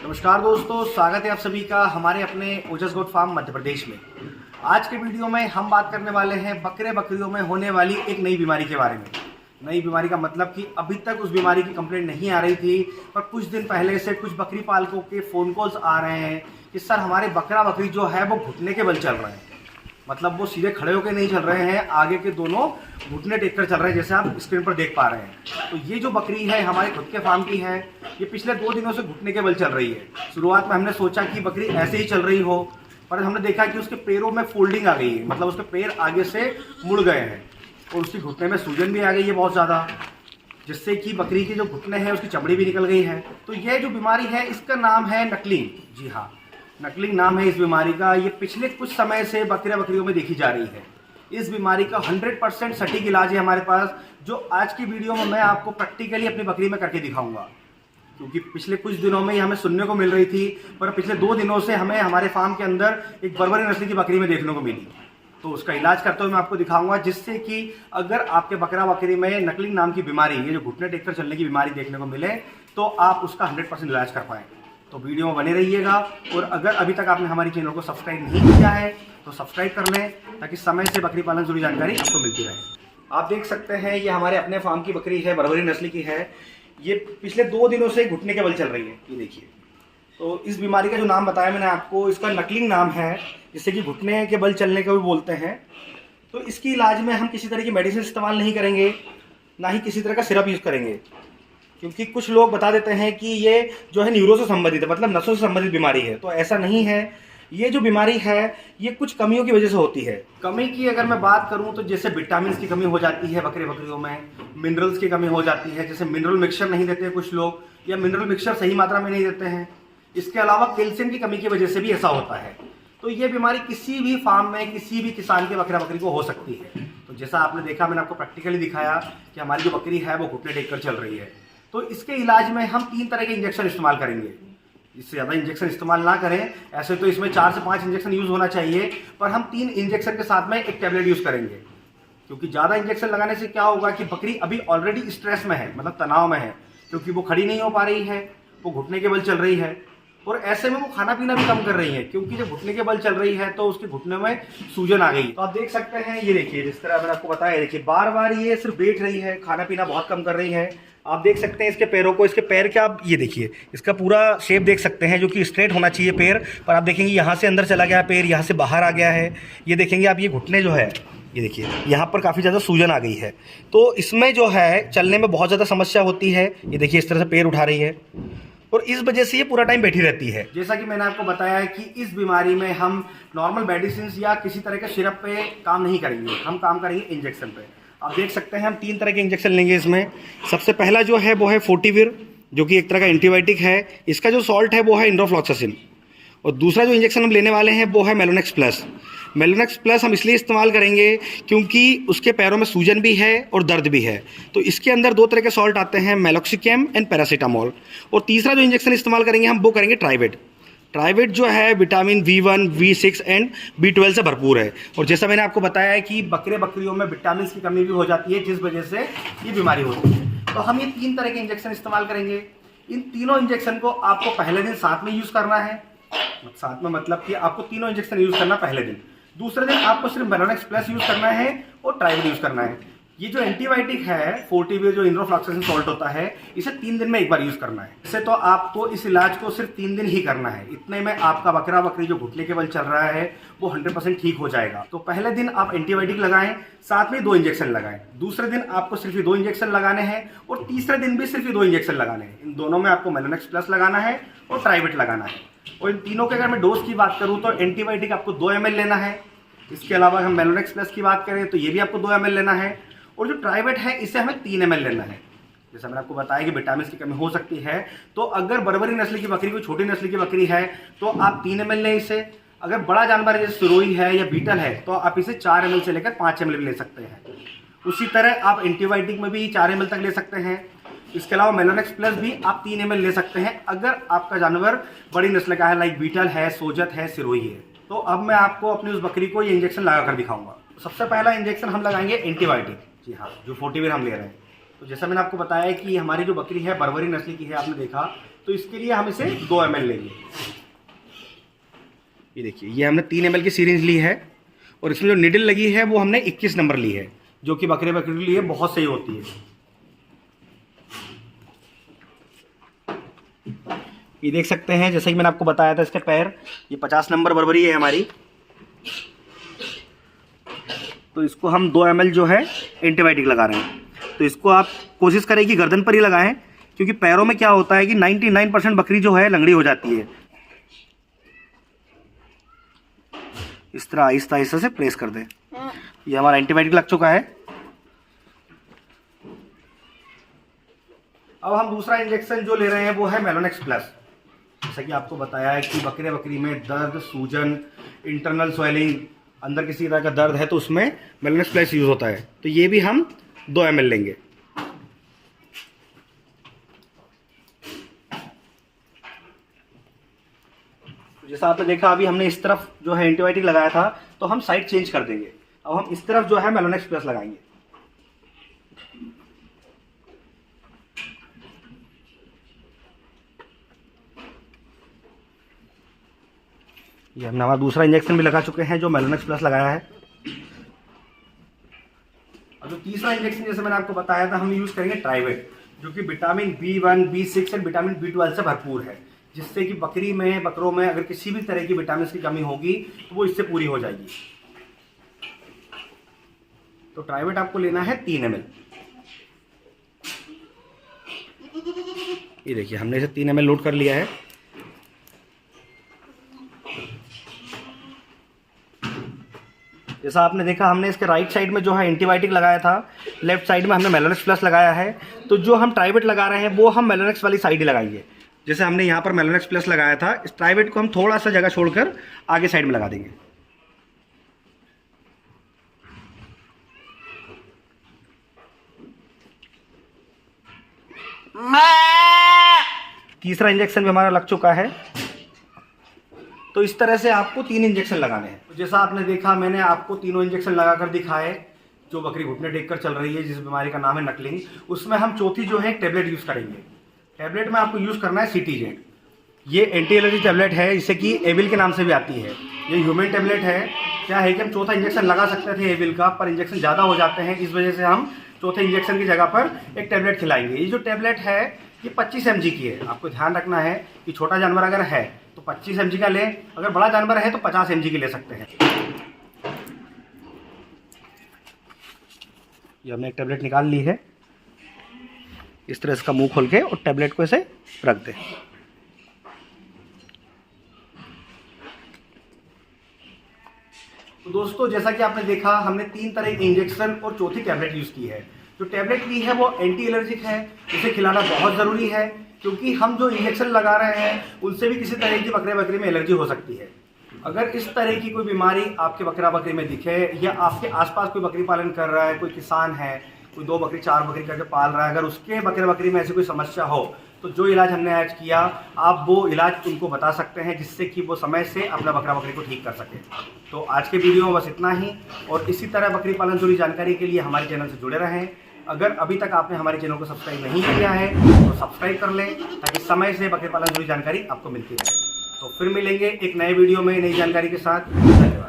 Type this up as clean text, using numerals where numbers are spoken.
नमस्कार दोस्तों, स्वागत है आप सभी का हमारे अपने ओजस गोट फार्म मध्य प्रदेश में। आज के वीडियो में हम बात करने वाले हैं बकरे बकरियों में होने वाली एक नई बीमारी के बारे में। नई बीमारी का मतलब कि अभी तक उस बीमारी की कंप्लेंट नहीं आ रही थी, पर कुछ दिन पहले से कुछ बकरी पालकों के फ़ोन कॉल्स आ रहे हैं कि सर हमारे बकरा बकरी जो है वो घुटने के बल चल रहे हैं। मतलब वो सीधे खड़े होकर नहीं चल रहे हैं, आगे के दोनों घुटने टेक कर चल रहे हैं, जैसे आप स्क्रीन पर देख पा रहे हैं। तो ये जो बकरी है हमारे खुद के फार्म की है, ये पिछले 2 दिनों से घुटने के बल चल रही है। शुरुआत में हमने सोचा कि बकरी ऐसे ही चल रही हो, पर हमने देखा कि उसके पैरों में फोल्डिंग आ गई है, मतलब उसके पैर आगे से मुड़ गए हैं और उसकी घुटने में सूजन भी आ गई है बहुत ज़्यादा, जिससे कि बकरी के जो घुटने हैं उसकी चमड़ी भी निकल गई है। तो ये जो बीमारी है इसका नाम है नकलिंग। जी हाँ, नकलिंग नाम है इस बीमारी का। ये पिछले कुछ समय से बकरे बकरियों में देखी जा रही है। इस बीमारी का 100% सटीक इलाज है हमारे पास, जो आज की वीडियो में मैं आपको प्रैक्टिकली अपनी बकरी में करके दिखाऊंगा। क्योंकि पिछले कुछ दिनों में ये हमें सुनने को मिल रही थी, पर पिछले 2 दिनों से हमें हमारे फार्म के अंदर एक बर्बरी नस्ल की बकरी में देखने को मिली। तो उसका इलाज करते हुए मैं आपको दिखाऊंगा, जिससे कि अगर आपके बकरा बकरी में नकलिंग नाम की बीमारी, ये जो घुटने टेक कर चलने की बीमारी देखने को मिले, तो आप उसका 100% इलाज कर पाएँ। तो वीडियो में बने रहिएगा, और अगर अभी तक आपने हमारी चैनल को सब्सक्राइब नहीं किया है तो सब्सक्राइब कर लें, ताकि समय से बकरी पालन से जुड़ी जानकारी आपको मिलती रहे। आप देख सकते हैं ये हमारे अपने फार्म की बकरी है, बर्बरी नस्ल की है। ये पिछले 2 दिनों से घुटने के बल चल रही है, ये देखिए। तो इस बीमारी का जो नाम बताया मैंने आपको, इसका नकलिंग नाम है, जिससे कि घुटने के बल चलने का भी बोलते हैं। तो इसकी इलाज में हम किसी तरह की मेडिसिन इस्तेमाल नहीं करेंगे, ना ही किसी तरह का सिरप यूज़ करेंगे, क्योंकि कुछ लोग बता देते हैं कि ये जो है न्यूरो से संबंधित है, मतलब नसों से संबंधित बीमारी है। तो ऐसा नहीं है। ये जो बीमारी है ये कुछ कमियों की वजह से होती है। कमी की अगर मैं बात करूं तो जैसे विटामिन की कमी हो जाती है बकरे बकरियों में, मिनरल्स की कमी हो जाती है, जैसे मिनरल मिक्सचर नहीं देते कुछ लोग, या मिनरल मिक्सचर सही मात्रा में नहीं देते हैं। इसके अलावा कैल्शियम की कमी की वजह से भी ऐसा होता है। तो ये बीमारी किसी भी फार्म में किसी भी किसान के बकरा बकरी को हो सकती है। तो जैसा आपने देखा, मैंने आपको प्रैक्टिकली दिखाया कि हमारी जो बकरी है वो घुटने टेक कर चल रही है। तो इसके इलाज में हम 3 तरह के इंजेक्शन इस्तेमाल करेंगे। इससे ज़्यादा इंजेक्शन इस्तेमाल ना करें, ऐसे तो इसमें 4 से 5 इंजेक्शन यूज़ होना चाहिए, पर हम 3 इंजेक्शन के साथ में एक टैबलेट यूज़ करेंगे। क्योंकि ज़्यादा इंजेक्शन लगाने से क्या होगा कि बकरी अभी ऑलरेडी स्ट्रेस में है, मतलब तनाव में है, क्योंकि वो खड़ी नहीं हो पा रही है, वो घुटने के बल चल रही है, और ऐसे में वो खाना पीना भी कम कर रही है, क्योंकि जब घुटने के बल चल रही है तो उसके घुटने में सूजन आ गई। तो आप देख सकते हैं, ये देखिए, जिस तरह मैंने आपको बताया, देखिए बार बार ये सिर्फ बैठ रही है, खाना पीना बहुत कम कर रही है। आप देख सकते हैं इसके पैरों को, इसके पैर क्या, आप ये देखिए, इसका पूरा शेप देख सकते हैं, जो कि स्ट्रेट होना चाहिए पैर, पर आप देखेंगे यहाँ से अंदर चला गया पैर, यहाँ से बाहर आ गया है। ये देखेंगे आप, ये घुटने जो है, ये देखिए यहाँ पर काफ़ी ज़्यादा सूजन आ गई है। तो इसमें जो है चलने में बहुत ज़्यादा समस्या होती है। ये देखिए इस तरह से पैर उठा रही है, और इस वजह से ये पूरा टाइम बैठी रहती है। जैसा कि मैंने आपको बताया है कि इस बीमारी में हम नॉर्मल मेडिसिन या किसी तरह के सिरप पे काम नहीं करेंगे, हम काम करेंगे इंजेक्शन पे। आप देख सकते हैं हम 3 तरह के इंजेक्शन लेंगे इसमें। सबसे पहला जो है वो है फोर्टिविर, जो कि एक तरह का एंटीबायोटिक है। इसका जो सॉल्ट है वो है इंडोफ्लॉक्सासिन। और दूसरा जो इंजेक्शन हम लेने वाले हैं वो है मेलोनेक्स प्लस। मेलोनेक्स प्लस हम इसलिए इस्तेमाल करेंगे क्योंकि उसके पैरों में सूजन भी है और दर्द भी है। तो इसके अंदर 2 तरह के सॉल्ट आते हैं, मेलोक्सिकैम एंड पैरासीटामोल। और तीसरा जो इंजेक्शन इस्तेमाल करेंगे हम, वो करेंगे ट्राइवेट। ट्राइवेट जो है vitamin B1, B6 and B12 से भरपूर है। और जैसा मैंने आपको बताया है कि बकरे बकरियों में विटामिन की कमी भी हो जाती है, जिस वजह से ये बीमारी होती है। तो हम ये 3 तरह के इंजेक्शन इस्तेमाल करेंगे। इन तीनों इंजेक्शन को आपको पहले दिन साथ में यूज़ करना है। साथ में मतलब कि आपको तीनों इंजेक्शन यूज़ करना पहले दिन। दूसरे दिन आपको सिर्फ मेलोनेक्स प्लस यूज़ करना है और ट्राइवेट यूज़ करना है। ये जो एंटीबायोटिक है फोर्टिविर, जो इंडोफ्लॉक्सासिन सॉल्ट होता है, इसे 3 दिन में एक बार यूज़ करना है। इससे तो आपको इस इलाज को सिर्फ 3 दिन ही करना है। इतने में आपका बकरा बकरी जो घुटने के बल चल रहा है वो 100% ठीक हो जाएगा। तो पहले दिन आप एंटीबायोटिक लगाएं, साथ में 2 इंजेक्शन लगाएं। दूसरे दिन आपको सिर्फ 2 इंजेक्शन लगाने हैं, और तीसरे दिन भी सिर्फ 2 इंजेक्शन लगाने हैं। इन दोनों में आपको मेलोनेक्स प्लस लगाना है और ट्राइवेट लगाना है। और इन तीनों के अगर मैं डोज की बात करूँ तो एंटीबायोटिक आपको 2 ml लेना है। इसके अलावा हम मेलोनेक्स प्लस की बात करें तो ये भी आपको 2 ml लेना है, और जो ट्राइवेट है इसे हमें 3 ml लेना है। जैसा मैंने आपको बताया कि विटामिन की कमी हो सकती है, तो अगर बर्बरी नस्ल की बकरी, कोई छोटी नस्ल की बकरी है, तो आप 3 ml लें इसे। अगर बड़ा जानवर है जैसे सुरोई है या बीटल है, तो आप इसे 4 ml से लेकर 5 ml भी ले सकते हैं। उसी तरह आप एंटीबायोटिक में भी 4 ml तक ले सकते हैं। इसके अलावा मेलोनेक्स प्लस भी आप 3 ml ले सकते हैं, अगर आपका जानवर बड़ी नस्ल का है, लाइक बीटल है, सोजत है, सिरोही है। तो अब मैं आपको अपनी उस बकरी को ये इंजेक्शन लगा कर दिखाऊंगा। सबसे पहला इंजेक्शन हम लगाएंगे एंटीबायोटिक। जी हाँ, जो फोर्टिविर हम ले रहे हैं। तो जैसा मैंने आपको बताया कि हमारी जो बकरी है बर्बरी नस्ल की है, आपने देखा तो इसके लिए हम इसे 2 ml लेंगे। ये देखिए, ये हमने 3 ml की सीरीज ली है और इसमें जो निडल लगी है वो हमने 21 नंबर ली है, जो कि बकरे के लिए बहुत सही होती है। ये देख सकते हैं, जैसे कि मैंने आपको बताया था, इसके पैर ये 50 नंबर बर्बरी है हमारी। तो इसको हम 2 ml जो है एंटीबायोटिक लगा रहे हैं। तो इसको आप कोशिश करें कि गर्दन पर ही लगाएं, क्योंकि पैरों में क्या होता है कि 99% बकरी जो है लंगड़ी हो जाती है। इस तरह आहिस्ता आहिस्ता से प्रेस कर दें। ये हमारा एंटीबायोटिक लग चुका है। अब हम दूसरा इंजेक्शन जो ले रहे हैं वो है मेलोनेक्स प्लस। जैसा कि आपको बताया है कि बकरी में दर्द, सूजन, इंटरनल स्वेलिंग, अंदर किसी तरह का दर्द है तो उसमें मेलोनेक्स प्लस यूज़ होता है। तो ये भी हम 2 ml लेंगे। जैसा आपने देखा, अभी हमने इस तरफ जो है एंटीबायोटिक लगाया था, तो हम साइड चेंज कर देंगे। अब हम इस तरफ जो है मेलोनेक्स प्लस लगाएंगे। ये हमने हमारा दूसरा इंजेक्शन भी लगा चुके हैं, जो मेलोनेक्स प्लस लगाया है। अब जो तीसरा इंजेक्शन, जैसे मैंने आपको बताया था, हम यूज़ करेंगे ट्राइवेट, जो कि विटामिन B1, B6 और विटामिन B12 से भरपूर है, जिससे कि बकरों में अगर किसी भी तरह की विटामिन की कमी होगी तो वो इससे पूरी हो जाएगी। तो ट्राइवेट आपको लेना है 3 ml। ये देखिए, हमने इसे 3 ml लोड कर लिया है। जैसा आपने देखा, हमने इसके राइट साइड में जो है एंटीबायोटिक लगाया था, लेफ्ट साइड में हमने मेलोनेक्स प्लस लगाया है। तो जो हम ट्राइवेट लगा रहे हैं वो हम मेलोनेक्स वाली साइड ही लगाएंगे। जैसे हमने यहाँ पर मेलोनेक्स प्लस लगाया था, इस ट्राइवेट को हम थोड़ा सा जगह छोड़कर आगे साइड में लगा देंगे। तीसरा इंजेक्शन भी हमारा लग चुका है। तो इस तरह से आपको 3 इंजेक्शन लगाने हैं। तो जैसा आपने देखा, मैंने आपको तीनों इंजेक्शन लगाकर दिखाए। जो बकरी घुटने टेक कर चल रही है, जिस बीमारी का नाम है नकलिंग, उसमें हम चौथी जो है टैबलेट यूज़ करेंगे। टैबलेट में आपको यूज़ करना है सिटीजेंट। ये एंटी एलर्जी टैबलेट है, जिसे कि एविल के नाम से भी आती है। ये ह्यूमन टैबलेट है। क्या है कि हम चौथा इंजेक्शन लगा सकते थे एविल का, पर इंजेक्शन ज़्यादा हो जाते हैं, इस वजह से हम चौथे इंजेक्शन की जगह पर एक टैबलेट खिलाएंगे। ये जो टैबलेट है ये 25 mg की है। आपको ध्यान रखना है कि छोटा जानवर अगर है तो 25 mg का लें, अगर बड़ा जानवर है तो 50 mg की ले सकते हैं। ये हमने एक टैबलेट निकाल ली है। इस तरह इसका मुंह खोल के और टैबलेट को ऐसे रख दें। तो दोस्तों, जैसा कि आपने देखा, हमने 3 तरह के इंजेक्शन और चौथी टैबलेट यूज़ की है। जो टैबलेट ली है वो एंटी एलर्जिक है, इसे खिलाना बहुत ज़रूरी है, क्योंकि हम जो इंजेक्शन लगा रहे हैं उनसे भी किसी तरह की बकरे में एलर्जी हो सकती है। अगर इस तरह की कोई बीमारी आपके बकरी में दिखे, या आपके आसपास कोई बकरी पालन कर रहा है, कोई किसान है, कोई 2 बकरी 4 बकरी करके पाल रहा है, अगर उसके बकरी में ऐसी कोई समस्या हो, तो जो इलाज हमने आज किया, आप वो इलाज उनको बता सकते हैं, जिससे कि वो समय से अपना बकरी को ठीक कर सके। तो आज के वीडियो में बस इतना ही, और इसी तरह बकरी पालन जुड़ी जानकारी के लिए हमारे चैनल से जुड़े रहें। अगर अभी तक आपने हमारे चैनल को सब्सक्राइब नहीं किया है तो सब्सक्राइब कर लें, ताकि समय से बकरी पालन जुड़ी जानकारी आपको मिलती रहे। तो फिर मिलेंगे एक नए वीडियो में नई जानकारी के साथ। धन्यवाद।